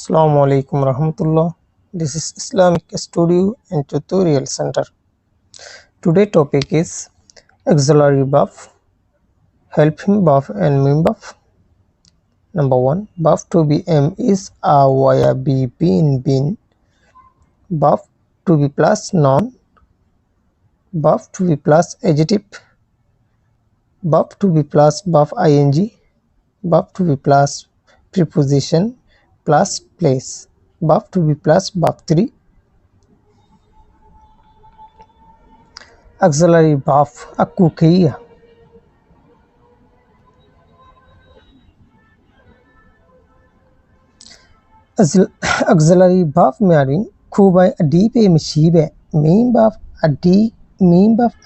Assalamu alaikum rahmatullah. This is Islamic Studio and Tutorial Center. Today topic is auxiliary verb, helping verb and main verb. Number 1. Verb to be am is a, were, be, been, been. Verb to be plus noun. Verb to be plus adjective. Verb to be plus verb ing. Verb to be plus preposition plus place. Verb to be plus verb 3. Auxiliary verb akukeia. Auxiliary verb meaning kubai adipe mishibe main verb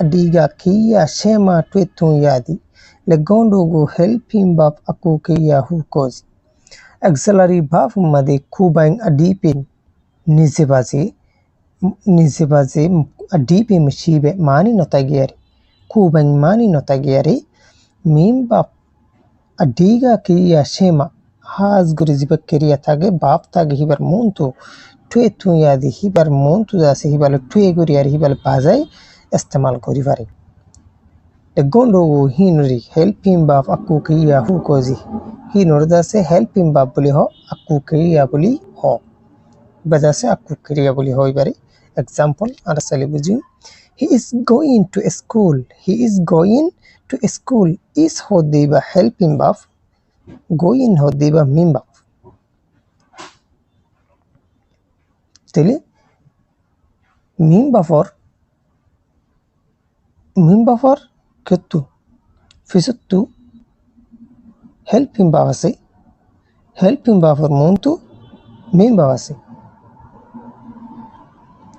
adiga kia shema twetun yadi legondo go helping verb akukeia hukozi. Auxiliary verb made kubai adipe nizebaze adipe mishibe mani notageri kubai mani notageri main verb adiga kia shema has guriziba keriya tage bab tage hibar muntu tue tu yadi hibar muntu dase hibar tue guriyari hibar bazai istemal kori pare legondo hinuri helping verb akukeia hukozi hinur dase helping verb boli ho akukeia boli ho badase akukeia boli hoi pare. Example arasali bujin he is going to school is hodiba helping verb going hodiba main verb tele main verb kettu fisuttu helping verb ase helping verb muntu main verb ase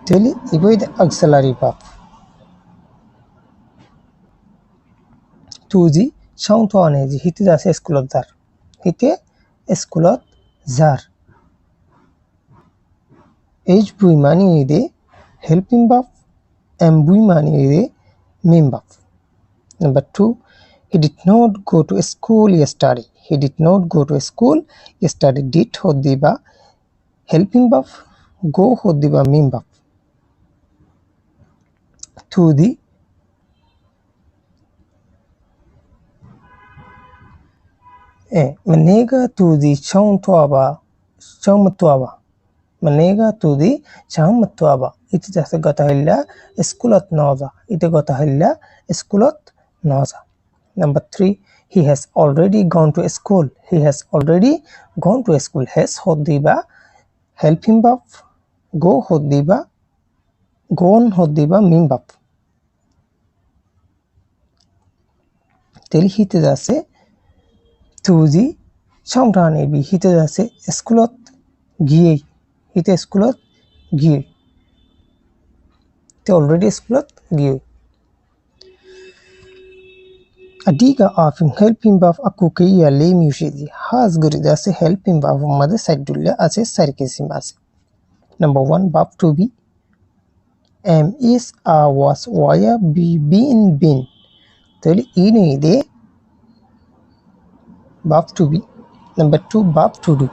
tele ibo the auxiliary verb tuji sound one ji hite dase schoolot zar H bui mani ide helping verb and bui mani ide main verb. Number 2. He did not go to school yesterday. Did hodiba helping verb go hodiba main verb. To the manega to the chamtuaba iti jase gota hilla schoolat noza. Number 3. He has already gone to school. Has hodiba helping verb go hodiba gone hodiba main verb tel hite jase tuji chamrane bi hite jase schoolat giye hite schoolat giye te already schoolat giye adiga of helping verb akukeia le mushidi has guridase helping verb made sadulla ase sarkesim ase. Number 1. verb to be am is a was were be been been tele ini ide verb to be. Number 2. verb to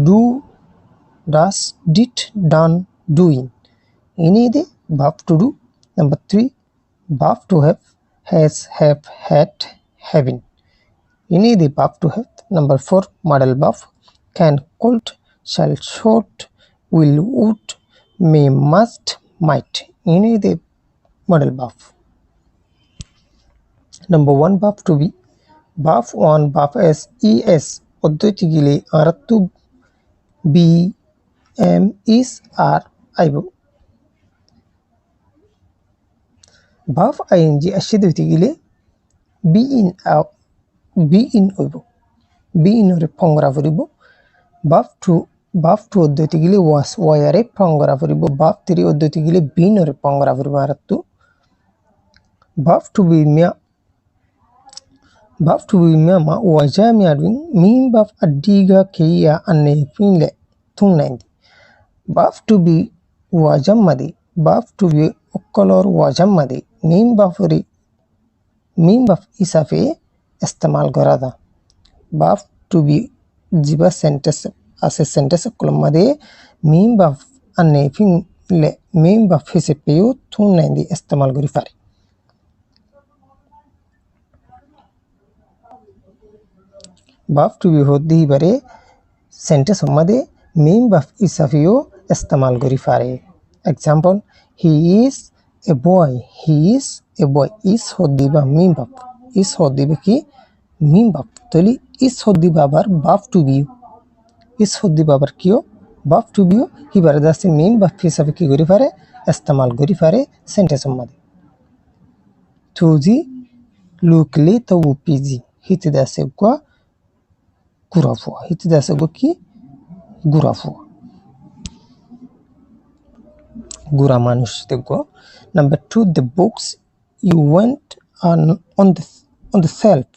do does did done doing ini ide verb to do. Number 3. verb to have has have had having ini ide verb to have. Number 4. modal verb can could shall should will would may must might ini ide modal verb. Number 1. verb to be verb 1 verb as es oddoti gile arattu be am is are aibo verb ing ashidoti gile be in oibo be in ore pongora furibo verb 2 oddoti gile was were pongora furibo verb 3 oddoti gile been ore pongora furibo arattu verb to be ma wajami adwin main verb adiga keia anne finle tunnendi verb to be wajamadi verb to be okkolor wajamadi main verb isafe istemal gorada verb to be jiba sentence ase sentence kolomade mimba anne fin le mimba fisipiu tunnendi istimal guri fare baf to be hoddi bare sentence made mimba isafio istimal guri fare example he is a boy is hoddi ba mimba is hoddi ba ki mimba toli is hoddi babar baf to be is hoddi babar kiyo baf to be hibar dase mimba fisafi ki guri fare istimal guri fare sentence made tuzi lukli tawu pizi hit dase kwa gurafua hit dase ki gurafua gura manush teggo number 2 the books you went on the shelf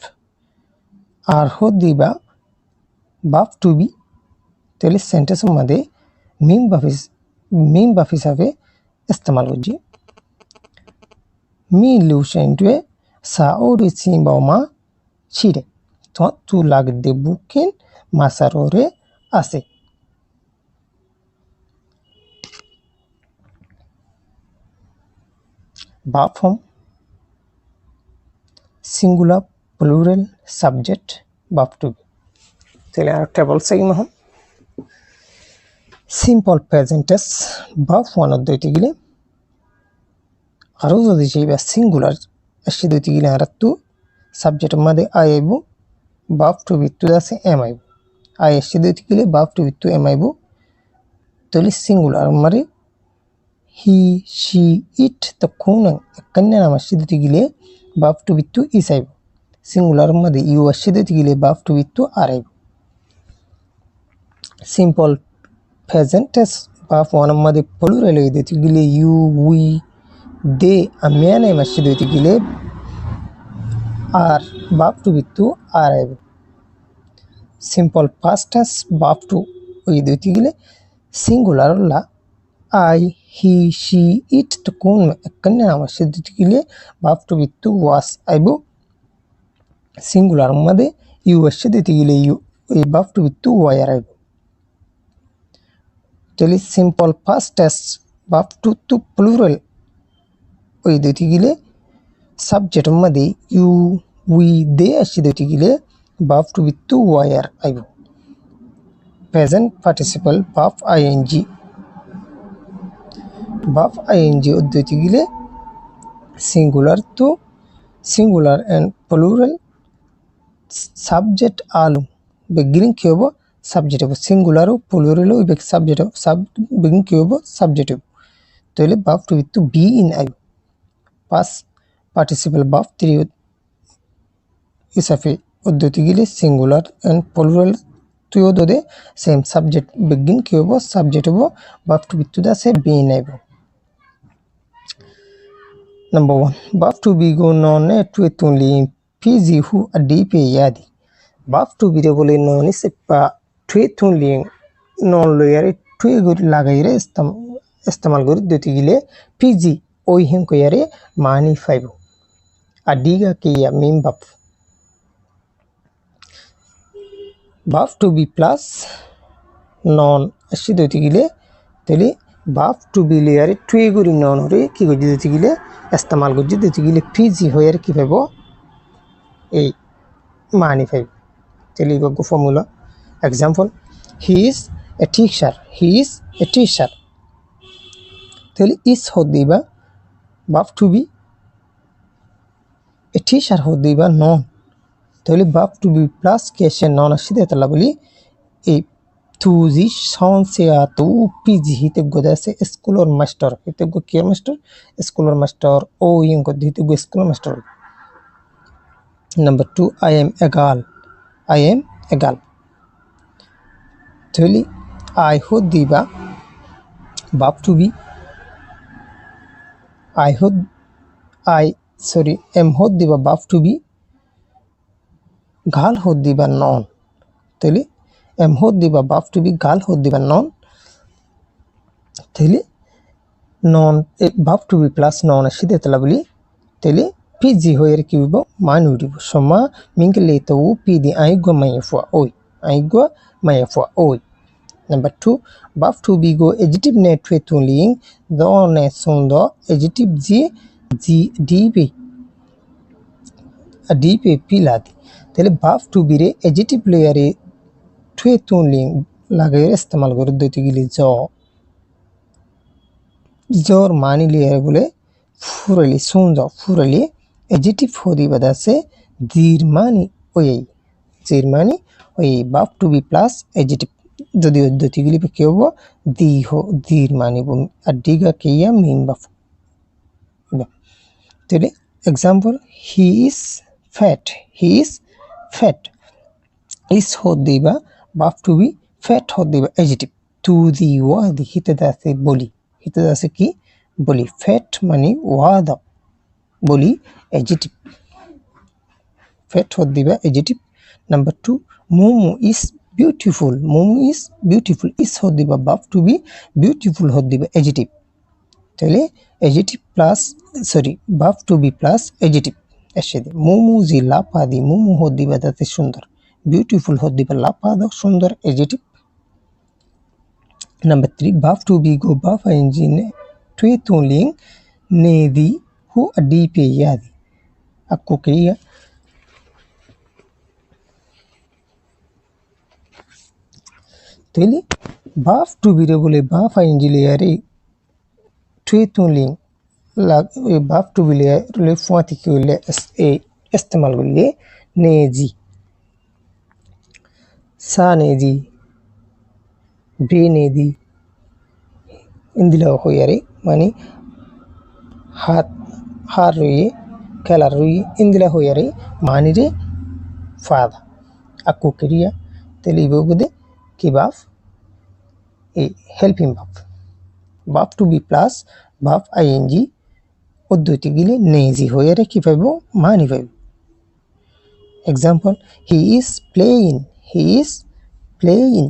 are hodiba baf to be tele sentence made mim bafis have istimal hoji mi lushentwe saori simbama chire to tu lag de bukin masarore ase verb form singular plural subject verb to be tele আর table সাইম হম simple present tense verb one দুইটি গিলে আরো যদি চাইবা singular আসি দুইটি গিলে আরাতু সাবজেক্ট মধ্যে আই আইবো verb to be to আছে এম আইবো আই আসি দুইটি গিলে verb to be to am আইবো তলি সিঙ্গুলার মারে he she it the কোন কন্যা নাম আসি দুইটি গিলে verb to be to is আইবো সিঙ্গুলার মধ্যে ইউ আসি দুইটি গিলে verb to be to আর আইবো simple present tense verb one made plural hoyde gile you we they amene masjid hoyte gile are verb to be to are simple past tense verb to hoyde gile singular la I he she it to kon kanna masjid hoyte gile verb to be to was aibo singular made you masjid hoyte gile you verb to be to were aibo teli simple past tense verb to plural ওই দুইটি গিলে subject মধ্যে you we they আসি দুইটি গিলে verb to be to were আইব present participle verb ing ওই দুইটি গিলে সিঙ্গুলার এন্ড প্লুরাল সাবজেক্ট আলু beginning কি হবো সাবজেক্ট হবো সিঙ্গুলার ও প্লুরাল ও সাবজেক্ট হবো beginning কি হবো সাবজেক্ট হবো তাহলে verb to be to be in আইব past participle verb 3 isafe uddoti gile singular and plural tuyo dode same subject begin ki hobo subject hobo verb to be to da se be naibo number 1 verb to be go non to tunli pg who adp yadi verb to be bole non se pa to tunli non lo yare to gur lagaire istemal gori doti gile pg ওই হিং কয়ারে মানি ফাইবো আদিগা কিয়া মিম verb to be plus non আসি দইতে গিলে তাহলে verb to be লেয়ারে টুই গরি নন হরে কি গজি দইতে গিলে ইস্তেমাল গজি দইতে গিলে পিজি হয়ার কি পাবো এই মানি ফাইব তাহলে গো formula example he is a teacher তাহলে is হদিবা verb to be a teacher hodiba non তাহলে verb to be plus কেশে non আসিতে তালা বলি এই তুজি সংসে আতু পিজি হিতে গোদাসে স্কুলর মাস্টার হিতে গো কেয়ার মাস্টার স্কুলর মাস্টার ও ইং গো হিতে গো স্কুলর master number 2 I am a girl তাহলে I hodiba verb to be am hodiba verb to be gal hodiba non তাহলে am hodiba verb to be gal hodiba non তাহলে non verb to be plus non আসিতে তালা বলি তাহলে PG হয়ের কি হইব মান উঠিব সমা মিঙ্কলে তো পি দি আইগো মাইফা ওই Number 2, verb to be go adjective ne twe tuling do ne sundo adjective dibe dibe piladi tele verb to be re adjective layer twe tuling lagayre istemal gordo tigili jor mani layer bole furali sundo furali adjective hodi badase dirmani oyei dirmani ওই verb to be plus adjective যদি অদ্যতিগুলি কি হবো deer মানিব আর ডিগা কেয়া মেইন বাফ তাহলে example he is fat is হদ দিবা verb to be ফ্যাট হদ দিবা adjective টু দি ওয়াদি হিতে দাসে কি বলি ফ্যাট মানে ওয়াদা বলি adjective ফ্যাট হদ দিবা adjective number 2 Momo is beautiful is হদ দিবা verb to be beautiful হদ দিবা adjective তাহলে adjective plus verb to be plus adjective এসে মোমো জি লাপাদি মোমো হদ দিবা তাতে সুন্দর beautiful হদ দিবা লাপাদা সুন্দর adjective number 3 verb to be go verb ing twe tuling ne di hu adi pe yadi आपको कहिए তাহলে verb to be রে বলে verb ing লেয়ারে twe tuling verb to be লে ফাতি কইলে ইস্তেমাল করলে নেজি সা নেজি বে নেদি ইন্দিলা হইয়ারে মানে হার রয়ে খেলার রয়ে ইন্দিলা হইয়ারে মানিরে ফাদা আকু করিয়া তাহলে ইবুদে কি বাফ a helping verb to be plus verb ing পদ্ধতি গিলে নেজি হইয়ারে কি পাইব মানি পাইব example he is playing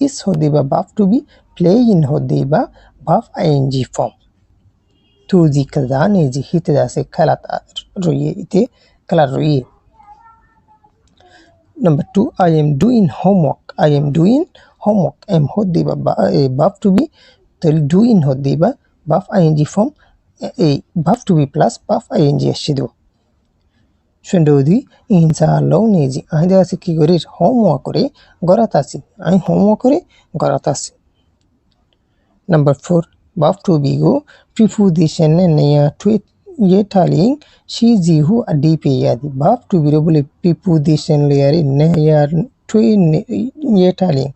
is হদিবা verb to be playing হদিবা verb ing form to জি কাজা নেজি হিতে দাসে খেলাত রইয়ে ইতে খেলা রইয়ে number 2 I am doing homework am hodiba verb to be তাহলে doing হদিবা verb ing form এই verb to be plus verb ing এসে দেব সুন্দরদি ইনশাআল্লাহ নেজি আইদা আছে কি করি হোমওয়ার্ক করে গরাত আছি আমি হোমওয়ার্ক করে গরাত আছি number 4 verb to be go preposition ne ya twe ye taling shi ji hu adi pe yadi verb to be bole preposition layer ne ya twe ye taling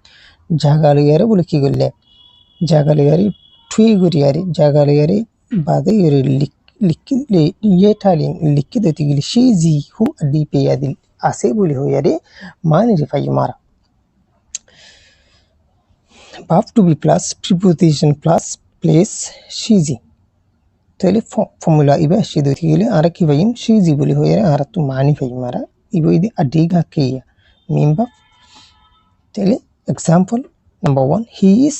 jaga layer bole ki golle jaga layer twe gori yari jaga layer bade yore ये taling लिखी देती गिली she ji who अडी पे यादिल आसे बोली हो यारे मान रिफाई मारा verb to be plus preposition plus place शी जी তাহলে ফর্মুলা ইবা शी দেতি গিলে আর কি ভাইম शी जी बोली हो यारे আর তো মানি ভাই মারা ইবো ইদি আডিগা কেয়া মিম্বা তাহলে example number 1 he is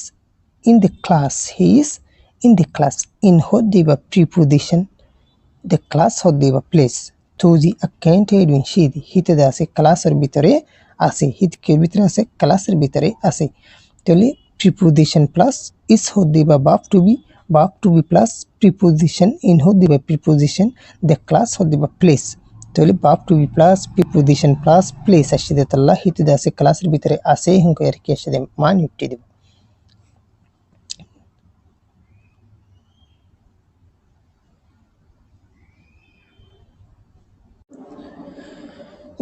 in the class in hodiba preposition the class hodiba place to the acquainted with shidi hite dase class er bitare ase hit ke bitare ase class er bitare ase tole preposition plus is hodiba verb to be plus preposition in hodiba preposition the class hodiba place tole verb to be plus preposition plus place ashide talla hite dase class er bitare ase hunko er ke ashide man yutti deb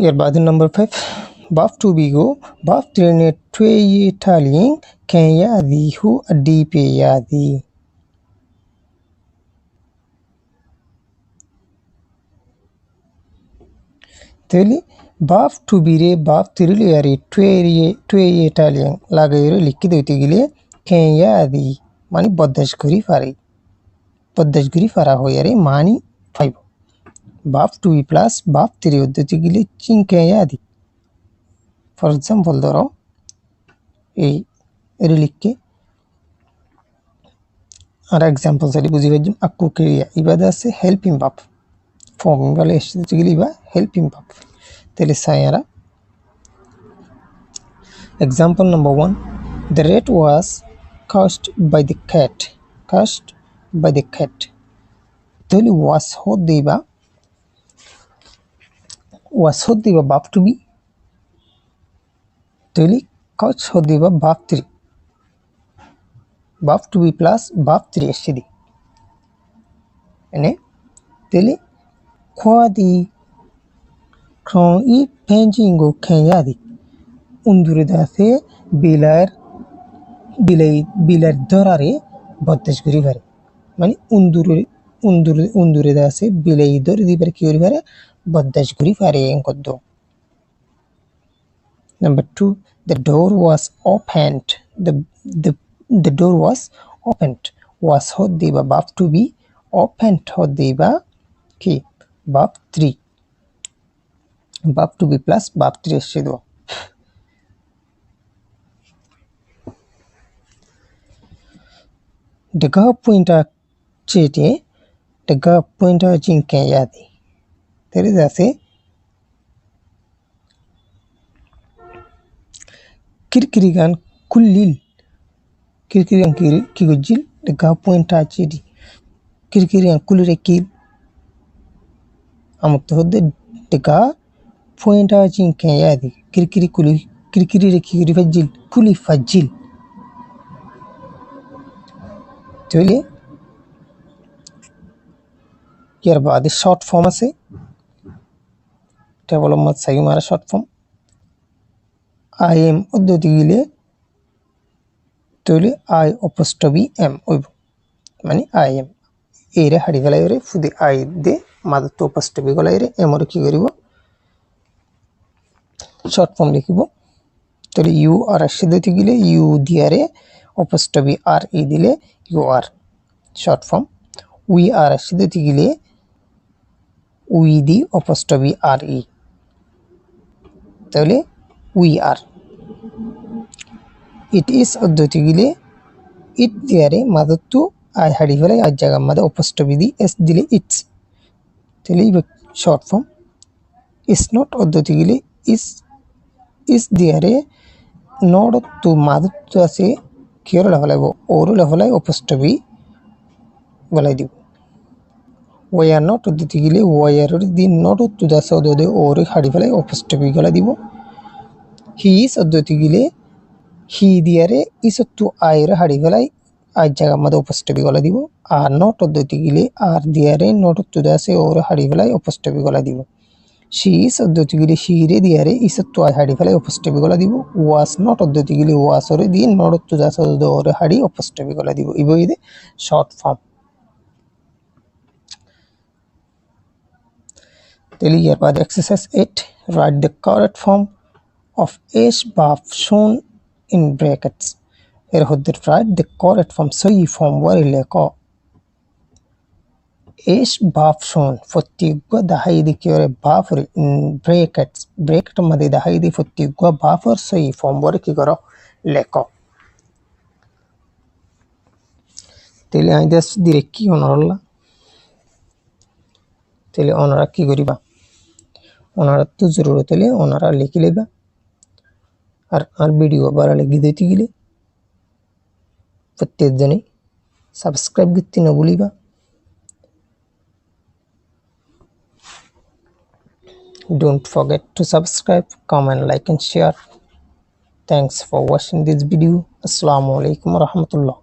এর বাদ number 5 verb to be go verb trene twe ye taling ken ya di hu adi pe ya di teli verb to be re verb trile yari twe ye taling lagayre likki deite gile ken ya di mani boddash guri fara hoyare mani 5 verb to be plus verb 3 পদ্ধতি গিলে চিনকে यादी for example ধরো এই এর লিখকে আর example সারি বুঝি রাখুন আকু ক্রিয়া ইবাদা আছে হেল্পিং verb ফর্ম বলে এসে গিলি বা হেল্পিং verb তাহলে Saiyaara example number 1 The rat was cursed by the cat. Cursed by the cat. তাহলে was হতে বা verb to be তাহলে cursed হতে বা verb 3 verb to be plus verb 3 এসেছে এনে তাহলে khoadi kron I penjingo kenyadi undurida-se bilar dorare বদদাস করি পারে মানে উন্দুরে দাসে বিলাই দর দিবার কি করি পারে বদদাস করি পারে কত Number 2, the door was opened. The door was opened. Was hot diba verb to be, opened hot diba ki verb 3. Verb to be plus verb 3 এসে দেব Daga pointer chete daga pointer jinken yadi. There is a say kirkirigan kullil kirkirigan kigujil daga pointer chedi kirkirigan kulire kil amutto hodde daga pointer jinken yadi kirkiri kigiri fajil kuli fajil তাহলে এর বাদে short form আছে এটা বলো মত সাই মারা short form I am পদ্ধতি গিলে তাহলে আই অপস্ট্রফি এম হইব মানে আই এম এরে হাড়ি ফেলাই রে ফুদি আই দে মাদা তো অপস্ট্রফি গলাই রে এম কি করিব শর্ট ফর্ম লিখিব তাহলে ইউ আর পদ্ধতি গিলে ইউ দিয়ারে অপস্ট্রফি আর ই দিলে you are short form we are পদ্ধতি গিলে we দি apostrophe re তাহলে we are it is পদ্ধতি গিলে it দিয়ারে মাদতু আই হাড়ি ফেলাই আর জায়গা মাদে apostrophe দি s দিলে it's তাহলে short form is not পদ্ধতি গিলে is দিয়ারে not তো মাদতু আছে কিয়র লাফালাইব ওর লাফালাই apostrophe বলাই দিব we are not পদ্ধতি গিলে we are দি not তো দাস ওদে ওর হাড়ি ফেলাই apostrophe গলা দিব he is পদ্ধতি গিলে he দিয়ারে is তো আই এর হাড়ি ফেলাই আই জায়গা মধ্যে apostrophe গলা দিব আর not পদ্ধতি গিলে আর দিয়ারে not তো দাস ওর হাড়ি ফেলাই apostrophe গলা দিব she is পদ্ধতি গিলে she রে দিয়ারে is তো আই হাড়ি ফেলাই apostrophe গলা দিব was not পদ্ধতি গিলে was ওরে দি not তো দাস ওর হাড়ি apostrophe গলা দিব ইবইদে short form Tell here by the exercise 8, write the correct form of H verb shown in brackets. Here write the correct form. So you form where leko H verb shown fotigwa the haidi kure verb in brackets. Bracket madi the haidi fotigwa verb so you form where ki karo leko. Tell I just direki onoralla. Tell onora ki goriba. ওনারা তো জরুরত হলে ওনারা লিখে লেবা আর video বাড়া লেগে দিতে গেলে প্রত্যেকজনে সাবস্ক্রাইব করতে না ভুলিবা don't forget to subscribe, comment, like and share. Thanks for watching this video. Assalamu alaikum warahmatullah.